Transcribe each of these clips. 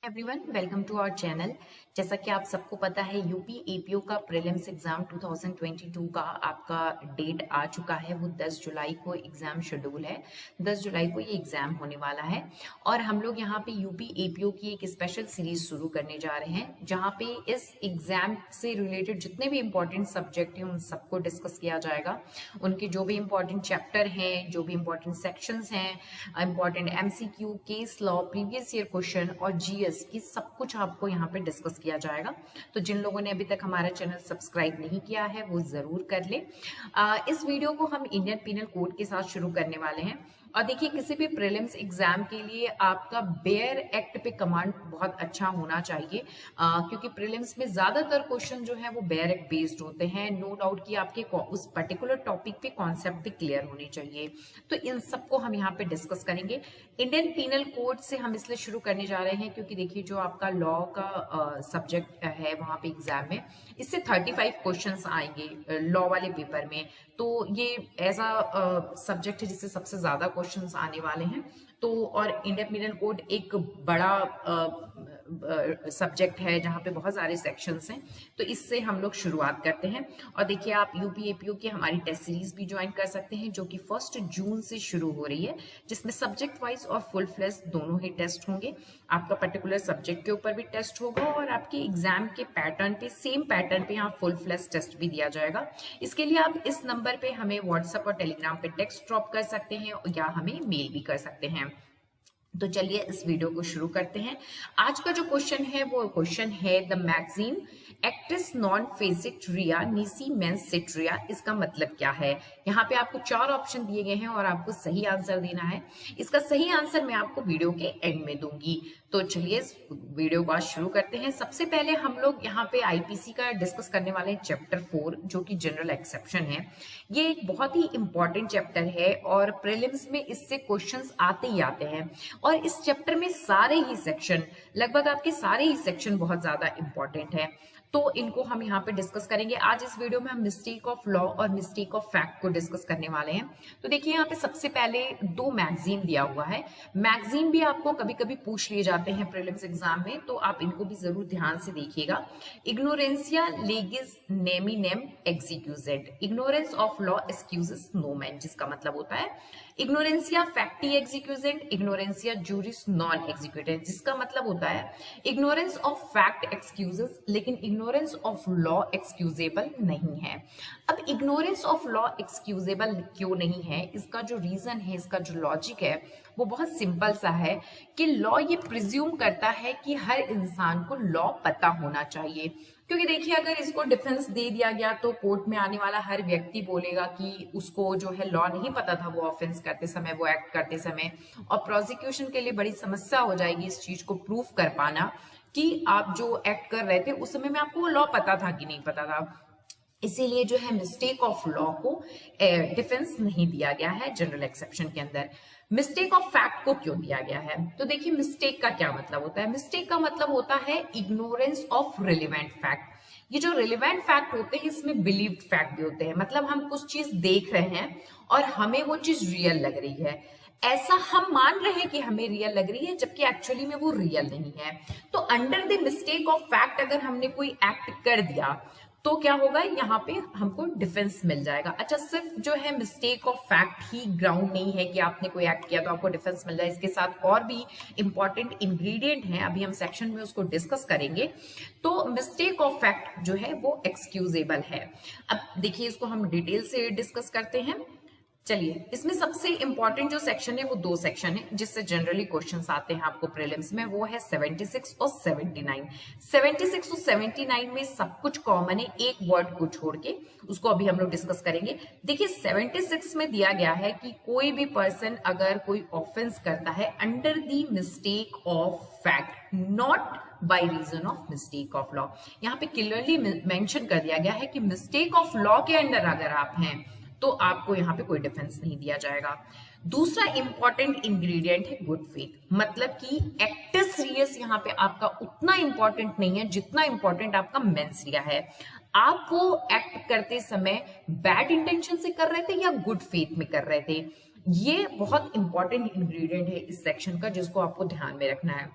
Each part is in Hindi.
Everyone welcome to our channel. जैसा कि आप सबको पता है यूपी एपीओ का प्रीलिम्स एग्जाम 2022 का आपका डेट आ चुका है। वो 10 जुलाई को एग्जाम शेड्यूल है। 10 जुलाई को ये एग्जाम होने वाला है और हम लोग यहाँ पे यूपी एपीओ की एक स्पेशल सीरीज शुरू करने जा रहे हैं, जहाँ पे इस एग्जाम से रिलेटेड जितने भी इंपॉर्टेंट सब्जेक्ट हैं उन सबको डिस्कस किया जाएगा। उनके जो भी इंपॉर्टेंट चैप्टर हैं, जो भी इंपॉर्टेंट सेक्शंस हैं, important MCQ, case law, previous year question और जीएस की सब कुछ आपको यहाँ पे डिस्कस किया जाएगा। तो जिन लोगों ने अभी तक हमारा चैनल सब्सक्राइब नहीं किया है वो जरूर कर ले। इस वीडियो को हम इंडियन पीनल कोड के साथ शुरू करने वाले हैं। और देखिए, किसी भी प्रीलिम्स एग्जाम के लिए आपका बेयर एक्ट पे कमांड बहुत अच्छा होना चाहिए, क्योंकि प्रीलिम्स में ज्यादातर क्वेश्चन जो है वो बेयर एक्ट बेस्ड होते हैं। नो डाउट कि आपके उस पर्टिकुलर टॉपिक पे कॉन्सेप्ट भी क्लियर होने चाहिए। तो इन सबको हम यहाँ पे डिस्कस करेंगे। इंडियन पीनल कोड से हम इसलिए शुरू करने जा रहे हैं क्योंकि देखिए, जो आपका लॉ का सब्जेक्ट है वहां पे एग्जाम में, इससे 35 क्वेश्चंस आएंगे लॉ वाले पेपर में। तो ये ऐसा सब्जेक्ट है जिससे सबसे ज्यादा क्वेश्चंस आने वाले हैं। तो और इंडियन पीनल कोड एक बड़ा सब्जेक्ट है जहाँ पे बहुत सारे सेक्शंस हैं। तो इससे हम लोग शुरुआत करते हैं। और देखिए, आप यूपी एपीओ की हमारी टेस्ट सीरीज भी ज्वाइन कर सकते हैं, जो कि 1 जून से शुरू हो रही है, जिसमें सब्जेक्ट वाइज और फुल फ्लेश दोनों ही टेस्ट होंगे। आपका पर्टिकुलर सब्जेक्ट के ऊपर भी टेस्ट होगा और आपके एग्जाम के पैटर्न पे, सेम पैटर्न पे यहाँ फुल फ्लेश टेस्ट भी दिया जाएगा। इसके लिए आप इस नंबर पे हमें व्हाट्सएप और टेलीग्राम पे टेक्स्ट ड्रॉप कर सकते हैं या हमें मेल भी कर सकते हैं। तो चलिए इस वीडियो को शुरू करते हैं। आज का जो क्वेश्चन है वो क्वेश्चन है, द मैगजीन एक्टिस नॉन फेसिट्रिया नीसी मेंसिट्रिया, इसका मतलब क्या है। यहाँ पे आपको 4 ऑप्शन दिए गए हैं और आपको सही आंसर देना है। इसका सही आंसर मैं आपको वीडियो के एंड में दूंगी। तो चलिए इस वीडियो को आज शुरू करते हैं। सबसे पहले हम लोग यहाँ पे आईपीसी का डिस्कस करने वाले हैं, चैप्टर 4, जो कि जनरल एक्सेप्शन है। ये एक बहुत ही इंपॉर्टेंट चैप्टर है और प्रीलिम्स में इससे क्वेश्चंस आते ही आते हैं। और इस चैप्टर में सारे ही सेक्शन, लगभग आपके सारे ही सेक्शन बहुत ज्यादा इंपॉर्टेंट है। तो इनको हम यहाँ पे डिस्कस करेंगे। आज इस वीडियो में हम मिस्टेक ऑफ लॉ और मिस्टेक ऑफ फैक्ट को डिस्कस करने वाले हैं। तो देखिए, यहाँ पे सबसे पहले 2 मैगजीन दिया हुआ है। मैगजीन भी आपको कभी कभी पूछ लिए जाते हैं प्रीलिम्स एग्जाम में, तो आप इनको भी जरूर ध्यान से देखिएगा। इग्नोरेंसिया लेगिस नेमिनेम एक्सिक्यूजेंट, ignorance of law excuses no man, जिसका मतलब होता है इग्नोरेंसिया फैक्टी एक्सिक्यूजेंट, इग्नोरेंसिया जूरिस नॉन एग्जीक्यूटेंट, जिसका मतलब होता है इग्नोरेंस ऑफ फैक्ट एक्सक्यूजेस लेकिन इग्नोरेंस ऑफ लॉ एक्सक्यूजेबल नहीं है। अब इग्नोरेंस ऑफ लॉ एक्सक्यूजेबल क्यों नहीं है, इसका जो रीजन है, इसका जो लॉजिक है वो बहुत सिंपल सा है कि लॉ ये प्रिज्यूम करता है कि हर इंसान को लॉ पता होना चाहिए। क्योंकि देखिए, अगर इसको डिफेंस दे दिया गया तो कोर्ट में आने वाला हर व्यक्ति बोलेगा कि उसको जो है लॉ नहीं पता था वो ऑफेंस करते समय, वो एक्ट करते समय, और प्रोसिक्यूशन के लिए बड़ी समस्या हो जाएगी इस चीज को प्रूव कर पाना कि आप जो एक्ट कर रहे थे उस समय में आपको वो लॉ पता था कि नहीं पता था। इसीलिए जो है मिस्टेक ऑफ लॉ को डिफेंस नहीं दिया गया है जनरल एक्सेप्शन के अंदर। मिस्टेक ऑफ फैक्ट को क्यों दिया गया है, तो देखिए, मिस्टेक का क्या मतलब होता है। मिस्टेक का मतलब होता है इग्नोरेंस ऑफ रिलेवेंट फैक्ट। ये जो रिलेवेंट फैक्ट होते हैं इसमें बिलीव्ड फैक्ट भी होते हैं, मतलब हम कुछ चीज देख रहे हैं और हमें वो चीज रियल लग रही है, ऐसा हम मान रहे हैं कि हमें रियल लग रही है, जबकि एक्चुअली में वो रियल नहीं है। तो under the mistake of fact अगर हमने कोई एक्ट कर दिया तो क्या होगा, यहाँ पे हमको डिफेंस मिल जाएगा। अच्छा, सिर्फ जो है mistake of fact he ground नहीं है कि आपने कोई एक्ट किया तो आपको डिफेंस मिल जाए। इसके साथ और भी इंपॉर्टेंट इंग्रेडिएंट हैं, अभी हम सेक्शन में उसको डिस्कस करेंगे। तो मिस्टेक ऑफ फैक्ट जो है वो एक्सक्यूजेबल है। अब देखिए, इसको हम डिटेल से डिस्कस करते हैं। चलिए, इसमें सबसे इंपॉर्टेंट जो सेक्शन है वो 2 सेक्शन है जिससे जनरली क्वेश्चंस आते हैं आपको प्रीलिम्स में, वो है 76 और 79। 76 और 79 में सब कुछ कॉमन है, एक वर्ड को छोड़ के, उसको अभी हम लोग डिस्कस करेंगे। देखिए, 76 में दिया गया है कि कोई भी पर्सन अगर कोई ऑफेंस करता है under the mistake of fact, not by reason of mistake of law. यहाँ पे क्लियरली मेंशन कर दिया गया है कि मिस्टेक ऑफ लॉ के अंडर अगर आप हैं तो आपको यहाँ पे कोई डिफेंस नहीं दिया जाएगा। दूसरा इंपॉर्टेंट इंग्रेडिएंट है गुड फेथ, मतलब कि एक्टिस रियस यहाँ पे आपका उतना इंपॉर्टेंट नहीं है जितना इंपॉर्टेंट आपका मेंस रिया है। आप वो एक्ट करते समय बैड इंटेंशन से कर रहे थे या गुड फेथ में कर रहे थे, ये बहुत इंपॉर्टेंट इंग्रेडिएंट है इस सेक्शन का, जिसको आपको ध्यान में रखना है।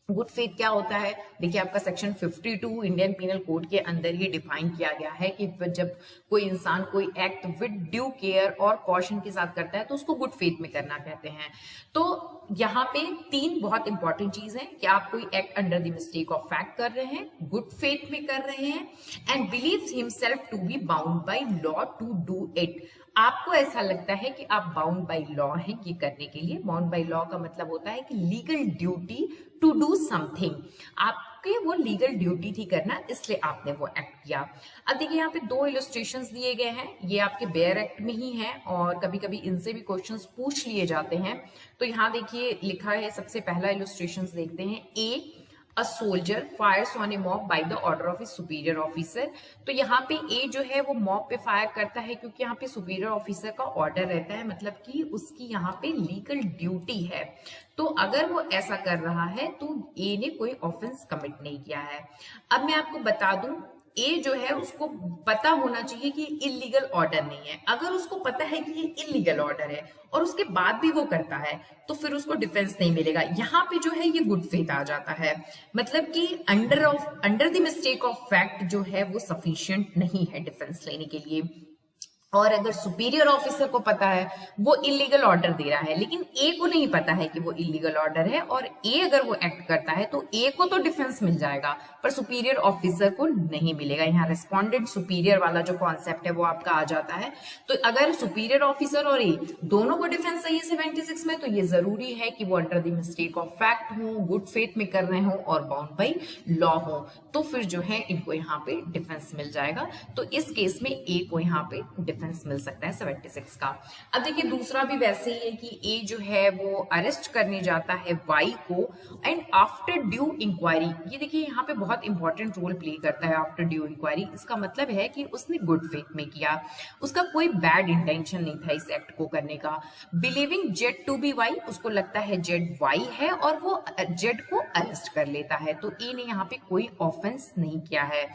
गुड फेथ क्या होता है? देखिए आपका सेक्शन 52 इंडियन पीनल कोड के अंदर ये डिफाइन किया गया है कि जब कोई इंसान कोई एक्ट विद ड्यू केयर और कॉशन के साथ करता है तो उसको गुड फेथ में करना कहते हैं। तो यहाँ पे तीन बहुत इंपॉर्टेंट चीज है कि आप कोई act under the mistake of fact कर रहे हैं, गुड फेथ में कर रहे हैं, and believes himself to be bound by law to do it. आपको ऐसा लगता है कि आप बाउंड बाय लॉ हैं ये करने के लिए। बाउंड बाय लॉ का मतलब होता है कि legal duty to do something, आपके वो लीगल ड्यूटी थी करना, इसलिए आपने वो एक्ट किया। अब देखिए यहाँ पे दो इलस्ट्रेशंस दिए गए हैं, ये आपके बेयर एक्ट में ही है और कभी कभी इनसे भी क्वेश्चंस पूछ लिए जाते हैं। तो यहाँ देखिए लिखा है, सबसे पहला इलस्ट्रेशंस देखते हैं। A soldier fires on a mob by the order of a superior officer. तो यहाँ पे ए जो है वो मॉब पे फायर करता है क्योंकि यहाँ पे सुपीरियर ऑफिसर का ऑर्डर रहता है, मतलब कि उसकी यहाँ पे लीगल ड्यूटी है। तो अगर वो ऐसा कर रहा है तो ए ने कोई ऑफेंस कमिट नहीं किया है। अब मैं आपको बता दूं, ए जो है उसको पता होना चाहिए कि इलीगल ऑर्डर नहीं है। अगर उसको पता है कि ये इलीगल ऑर्डर है और उसके बाद भी वो करता है तो फिर उसको डिफेंस नहीं मिलेगा। यहाँ पे जो है ये गुड फेथ आ जाता है, मतलब कि under the mistake of fact जो है वो सफिशिएंट नहीं है डिफेंस लेने के लिए। और अगर सुपीरियर ऑफिसर को पता है वो इलीगल ऑर्डर दे रहा है लेकिन ए को नहीं पता है कि वो इलीगल ऑर्डर है, और ए अगर वो एक्ट करता है तो ए को तो डिफेंस मिल जाएगा पर सुपीरियर ऑफिसर को नहीं मिलेगा। यहाँ रेस्पोंडेंट सुपीरियर वाला जो कॉन्सेप्ट है वो आपका आ जाता है। तो अगर सुपीरियर ऑफिसर और ए दोनों को डिफेंस चाहिए 76 में, तो ये जरूरी है कि वो under the mistake of fact हो, गुड फेथ में कर रहे हो और बाउंड बाई लॉ हो, तो फिर जो है इनको यहाँ पे डिफेंस मिल जाएगा। तो इस केस में ए को यहाँ पे डिफेंस मिल सकता है 76 का। अब देखिए दूसरा भी वैसे ही है कि ए जो है वो अरेस्ट करने जाता है वाई को, एंड आफ्टर ड्यू इंक्वायरी, ये देखिए यहाँ पे बहुत इंपॉर्टेंट रोल प्ले करता है आफ्टर ड्यू इंक्वायरी। इसका मतलब है कि उसने गुड फेथ में किया, उसका कोई बैड इंटेंशन नहीं था इस एक्ट को करने का। Believing Z to be Y, उसको लगता है जेड वाई है और वो जेड को अरेस्ट कर लेता है, तो ए ने यहाँ पे कोई ऑफेंस नहीं किया है।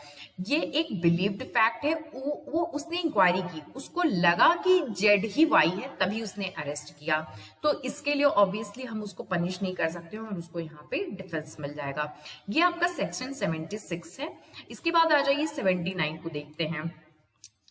ये एक बिलीव्ड फैक्ट है, वो उसने इंक्वायरी की, उसको लगा कि जेड ही वाई है तभी उसने अरेस्ट किया, तो इसके लिए ऑब्वियसली हम उसको पनिश नहीं कर सकते और उसको यहाँ पे डिफेंस मिल जाएगा। ये आपका सेक्शन 76 है। इसके बाद आ जाइए 79 को देखते हैं।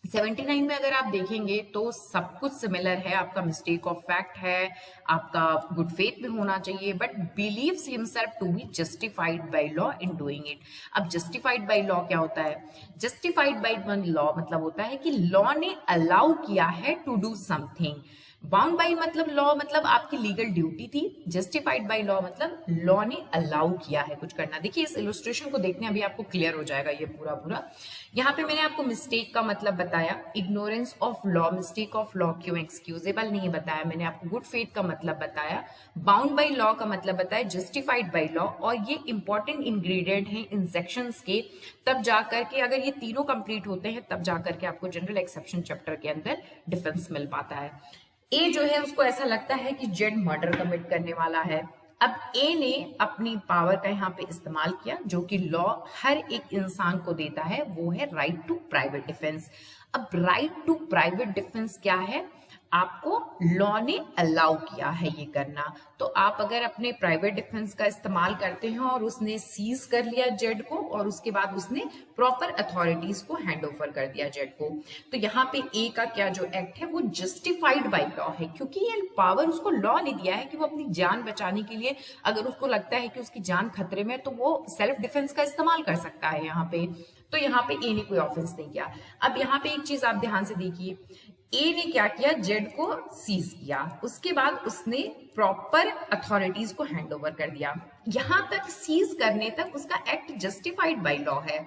79 में अगर आप देखेंगे तो सब कुछ सिमिलर है, आपका मिस्टेक ऑफ फैक्ट है, आपका गुड फेथ में होना चाहिए, but believes himself to be justified by law in doing it. अब जस्टिफाइड बाय लॉ क्या होता है? जस्टिफाइड बाय वन लॉ मतलब होता है कि लॉ ने अलाउ किया है to do something. Bound by मतलब लॉ, मतलब आपकी लीगल ड्यूटी थी। जस्टिफाइड बाई लॉ मतलब लॉ ने अलाउ किया है कुछ करना। देखिए इस इलस्ट्रेशन को देखने अभी आपको क्लियर हो जाएगा ये पूरा पूरा। यहाँ पे मैंने आपको मिस्टेक का मतलब बताया, ignorance of law, mistake of law क्यों एक्सक्यूजेबल नहीं बताया, मैंने आपको गुड फेथ का मतलब बताया, बाउंड बाई लॉ का मतलब बताया, जस्टिफाइड बाई लॉ, और ये इंपॉर्टेंट इंग्रेडिएंट है इन सेक्शंस के। तब जाकर के अगर ये तीनों कंप्लीट होते हैं तब जाकर के आपको जनरल एक्सेप्शन चैप्टर के अंदर डिफेंस मिल पाता है। ए जो है उसको ऐसा लगता है कि जेड मर्डर कमिट करने वाला है। अब ए ने अपनी पावर का यहाँ पे इस्तेमाल किया जो कि लॉ हर एक इंसान को देता है, वो है राइट टू प्राइवेट डिफेंस। अब राइट टू प्राइवेट डिफेंस क्या है? आपको लॉ ने अलाउ किया है ये करना, तो आप अगर अपने प्राइवेट डिफेंस का इस्तेमाल करते हैं और उसने सीज कर लिया जेड को और उसके बाद उसने प्रॉपर अथॉरिटीज को हैंड ओवर कर दिया जेड को, तो यहाँ पे ए का क्या जो एक्ट है वो जस्टिफाइड बाय लॉ है, क्योंकि ये पावर उसको लॉ ने दिया है कि वो अपनी जान बचाने के लिए अगर उसको लगता है कि उसकी जान खतरे में तो वो सेल्फ डिफेंस का इस्तेमाल कर सकता है यहाँ पे। तो यहाँ पे ए ने कोई ऑफेंस नहीं किया। अब यहाँ पे एक चीज आप ध्यान से देखिए, ए ने क्या किया? जेड को सीज किया, उसके बाद उसने प्रॉपर अथॉरिटीज को हैंड ओवर कर दिया। यहां तक सीज करने तक उसका एक्ट जस्टिफाइड बाय लॉ है।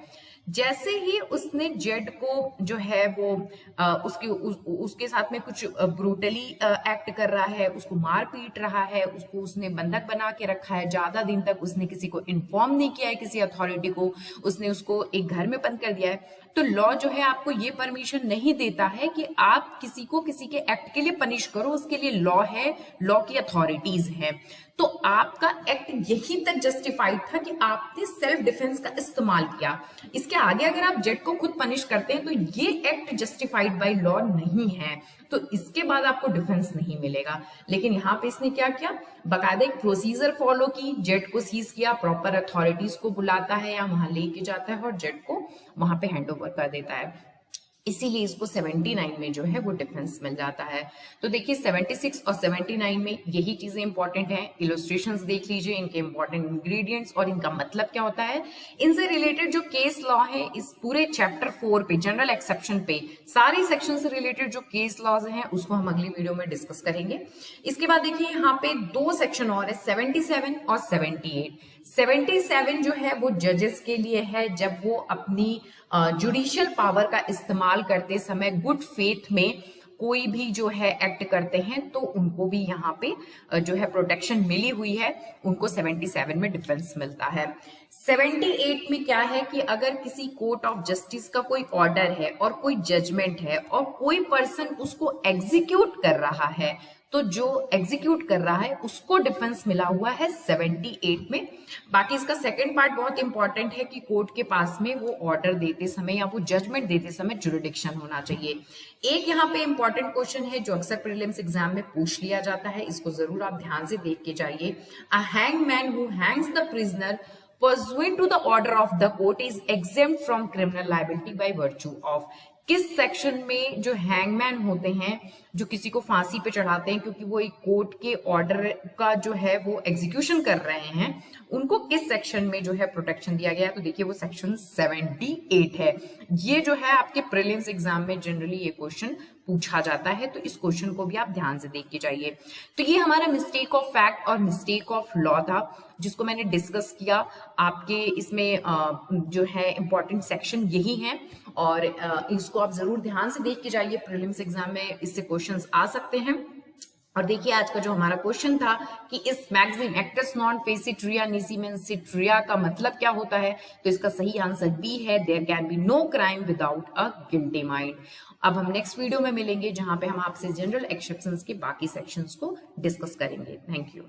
जैसे ही उसने जेड को जो है वो उसके साथ में कुछ ब्रूटली एक्ट कर रहा है, उसको मार पीट रहा है, उसको उसने बंधक बना के रखा है, ज्यादा दिन तक उसने किसी को इन्फॉर्म नहीं किया है, किसी अथॉरिटी को, उसने उसको एक घर में बंद कर दिया है, तो लॉ जो है आपको ये परमिशन नहीं देता है कि आप किसी को किसी के एक्ट के लिए पनिश करो, उसके लिए लॉ है, लॉ की अथॉरिटीज है। तो आपका एक्ट यही तक जस्टिफाइड था कि आपने सेल्फ डिफेंस का इस्तेमाल किया। इसके आगे अगर आप जेट को खुद पनिश करते हैं तो ये एक्ट जस्टिफाइड बाय लॉ नहीं है, तो इसके बाद आपको डिफेंस नहीं मिलेगा। लेकिन यहाँ पे इसने क्या किया, बाकायदा एक प्रोसीजर फॉलो की, जेट को सीज किया, प्रॉपर अथॉरिटीज को बुलाता है या वहां लेके जाता है और जेट को वहां पे हैंड ओवर कर देता है। इसीलिए इसको 79 में जो है वो डिफेंस मिल जाता है। तो देखिए 76 और 79 में यही चीजें इंपॉर्टेंट हैं। इलस्ट्रेशंस देख लीजिए, इनके इंपॉर्टेंट इंग्रेडिएंट्स और इनका मतलब क्या होता है। इनसे रिलेटेड जो केस लॉ है इस पूरे चैप्टर 4 पे, जनरल एक्सेप्शन पे, सारे सेक्शन से रिलेटेड जो केस लॉज हैं उसको हम अगली वीडियो में डिस्कस करेंगे। इसके बाद देखिए यहाँ पे 2 सेक्शन और है, 77 और 78। 77 जो है वो जजेस के लिए है, जब वो अपनी जुडिशियल पावर का इस्तेमाल करते समय गुड फेथ में कोई भी जो है एक्ट करते हैं तो उनको भी यहाँ पे जो है प्रोटेक्शन मिली हुई है, उनको 77 में डिफेंस मिलता है। 78 में क्या है कि अगर किसी कोर्ट ऑफ जस्टिस का कोई ऑर्डर है और कोई जजमेंट है और कोई पर्सन उसको एग्जीक्यूट कर रहा है, तो जो एग्जीक्यूट कर रहा है उसको डिफेंस मिला हुआ है 78 में। बाकी इसका सेकंड पार्ट बहुत इंपॉर्टेंट है कि कोर्ट के पास में वो ऑर्डर देते समय या वो जजमेंट देते समय जुरिडिक्शन होना चाहिए। एक यहाँ पे इंपॉर्टेंट क्वेश्चन है जो अक्सर प्रीलिम्स एग्जाम में पूछ लिया जाता है, इसको जरूर आप ध्यान से देख के जाइए। A hangman who hangs the prisoner pursuant to the order of the court is exempt from criminal liability by virtue of। किस सेक्शन में जो हैंगमैन होते हैं, जो किसी को फांसी पे चढ़ाते हैं क्योंकि वो एक कोर्ट के ऑर्डर का जो है वो एग्जीक्यूशन कर रहे हैं, उनको किस सेक्शन में जो है प्रोटेक्शन दिया गया है? तो देखिए वो सेक्शन 78 है। ये जो है आपके प्रीलिम्स एग्जाम में जनरली ये क्वेश्चन पूछा जाता है, तो इस क्वेश्चन को भी आप ध्यान से देख के जाइए। तो ये हमारा मिस्टेक ऑफ फैक्ट और मिस्टेक ऑफ लॉ था जिसको मैंने डिस्कस किया। आपके इसमें जो है इंपॉर्टेंट सेक्शन यही है और इसको आप जरूर ध्यान से देख के जाइए, प्रीलिम्स एग्जाम में इससे क्वेश्चंस आ सकते हैं। और देखिए आज का जो हमारा क्वेश्चन था कि इस मैगजीन एक्टस नॉन फेसिट रिया निसीमेंसिट रिया का मतलब क्या होता है, तो इसका सही आंसर बी है, there can be no crime without a guilty mind. अब हम नेक्स्ट वीडियो में मिलेंगे जहां पे हम आपसे जनरल एक्सेप्शंस के बाकी सेक्शंस को डिस्कस करेंगे। Thank you.